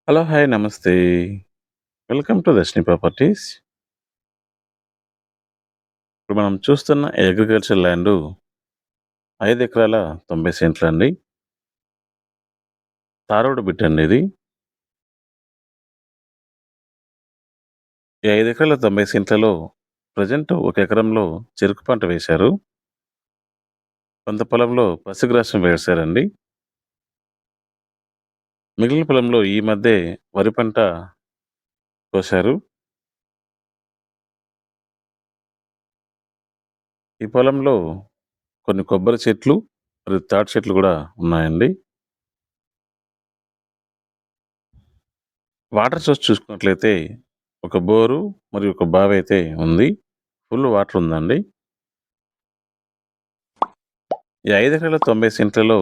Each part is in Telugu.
హలో! హాయ్! నమస్తే. Welcome to Darshini properties. ఇప్పుడు మనం చూస్తున్న అగ్రికల్చర్ ల్యాండు 5 ఎకరాల 90 సెంట్లండి. తార్ రోడ్ బిట్ అండి ఇది. ఈ 5 ఎకరాల 90 సెంట్లలో ప్రెజెంట్ 1 ఎకరంలో చెరుకు పంట వేశారు. కొంత పొలంలో పశుగ్రాసం వేశారండి. మిగిలిన పొలంలో ఈ మధ్యే వరి పంట కోశారు. ఈ పొలంలో కొన్ని కొబ్బరి చెట్లు మరియు తాటి చెట్లు గూడా ఉన్నాయండి. వాటర్ సోర్స్ చూసుకున్నట్లయితే ఒక బోరు మరియు ఒక బావైతే ఉంది. ఫుల్ వాటర్ ఉందండి. ఈ 5 ఎకరాల 90 సెంట్లలో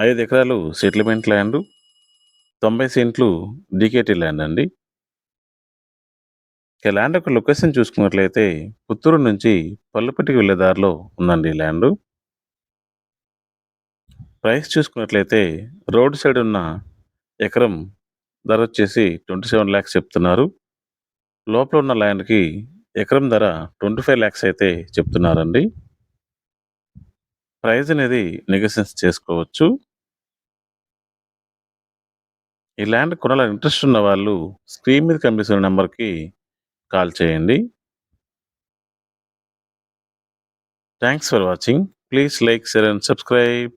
5 ఎకరాలు సెటిల్మెంట్ ల్యాండు, 90 సెంట్లు డీకేటీ ల్యాండ్ అండి. ఇక ల్యాండ్ యొక్క లొకేషన్ చూసుకున్నట్లయితే పుత్తూరు నుంచి పల్లుపట్టికి వెళ్ళే దారిలో ఉందండి ఈ ల్యాండు. ప్రైస్ చూసుకున్నట్లయితే రోడ్ సైడ్ ఉన్న ఎకరం ధర వచ్చేసి 27 lakhs చెప్తున్నారు. లోపల ఉన్న ల్యాండ్‌కి ఎకరం ధర 25 lakhs అయితే చెప్తున్నారండి. ప్రైస్ అనేది నెగోషియేషన్ చేసుకోవచ్చు. ఈ ల్యాండ్ కొనాలని ఇంట్రెస్ట్ ఉన్న వాళ్ళు స్క్రీన్ మీద కనిపిస్తున్న నంబర్‌కి కాల్ చేయండి. Thanks for watching. Please like, share and subscribe.